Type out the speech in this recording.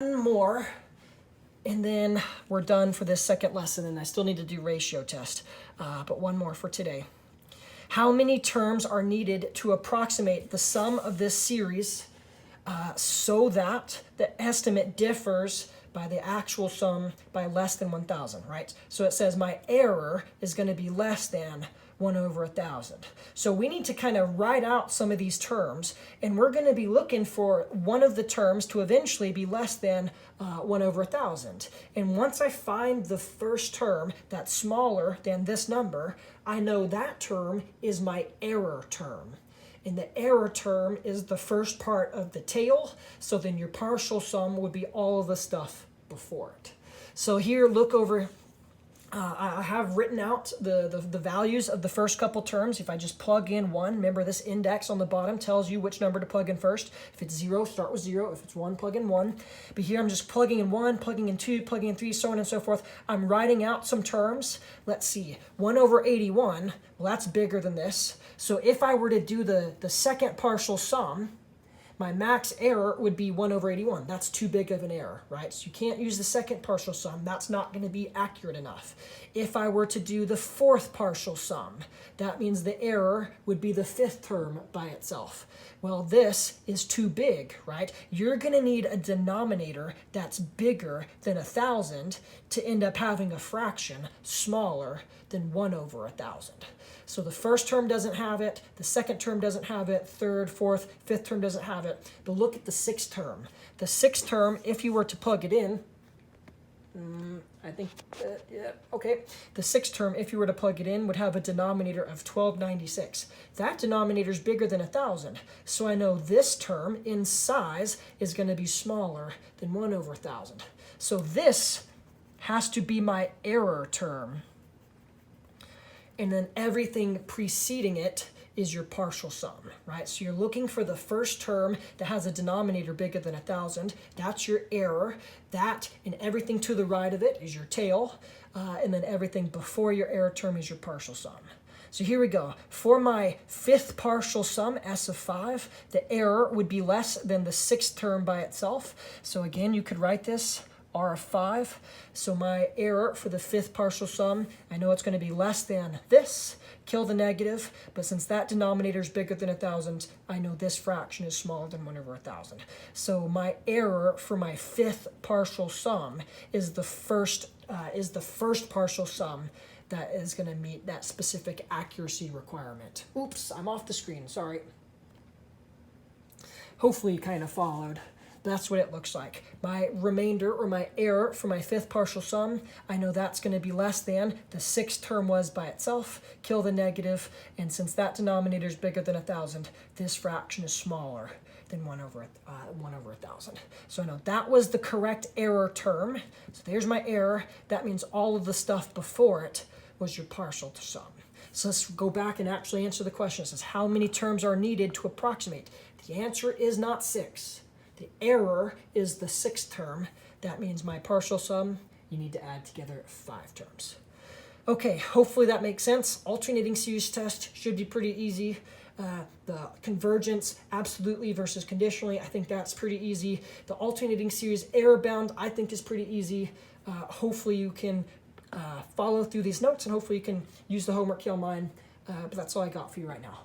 more, and then we're done for this second lesson, and I still need to do ratio test, but one more for today. How many terms are needed to approximate the sum of this series so that the estimate differs by the actual sum by less than 1,000, right? So it says my error is going to be less than 1 over 1,000. So we need to kind of write out some of these terms, and we're going to be looking for one of the terms to eventually be less than 1 over 1,000. And once I find the first term that's smaller than this number, I know that term is my error term. And the error term is the first part of the tail, so then your partial sum would be all of the stuff before it. So here, look over. I have written out the values of the first couple terms. If I just plug in 1, remember this index on the bottom tells you which number to plug in first. If it's 0, start with 0. If it's 1, plug in 1. But here I'm just plugging in 1, plugging in 2, plugging in 3, so on and so forth. I'm writing out some terms. Let's see, 1 over 81, well, that's bigger than this. So if I were to do the second partial sum, my max error would be 1 over 81. That's too big of an error, right? So you can't use the second partial sum. That's not going to be accurate enough. If I were to do the fourth partial sum, that means the error would be the fifth term by itself. Well, this is too big, right? You're going to need a denominator that's bigger than 1,000 to end up having a fraction smaller than 1 over 1,000. So the first term doesn't have it, the second term doesn't have it, third, fourth, fifth term doesn't have it. But look at the sixth term. The sixth term, if you were to plug it in, the sixth term, if you were to plug it in, would have a denominator of 1296. That denominator is bigger than 1,000. So I know this term in size is going to be smaller than 1 over 1,000. So this has to be my error term. And then everything preceding it is your partial sum, right? So you're looking for the first term that has a denominator bigger than 1,000. That's your error. That and everything to the right of it is your tail. And then everything before your error term is your partial sum. So here we go. For my fifth partial sum, s of 5, the error would be less than the sixth term by itself. So again, you could write this r of 5. So my error for the fifth partial sum, I know it's going to be less than this. Kill the negative, but since that denominator is bigger than 1,000, I know this fraction is smaller than 1 over 1,000. So my error for my fifth partial sum is the first partial sum that is going to meet that specific accuracy requirement. Oops, I'm off the screen, sorry. Hopefully you kind of followed. That's what it looks like. My remainder, or my error for my fifth partial sum, I know that's going to be less than the sixth term was by itself. Kill the negative, and since that denominator is bigger than 1,000, this fraction is smaller than 1 over 1,000. So I know that was the correct error term. So there's my error. That means all of the stuff before it was your partial sum. So let's go back and actually answer the question. It says, how many terms are needed to approximate? The answer is not 6. The error is the sixth term. That means my partial sum, you need to add together 5 terms. Okay, hopefully that makes sense. Alternating series test should be pretty easy. The convergence, absolutely versus conditionally, I think that's pretty easy. The alternating series error bound, I think is pretty easy. Hopefully you can follow through these notes, and hopefully you can use the homework key on mine. But that's all I got for you right now.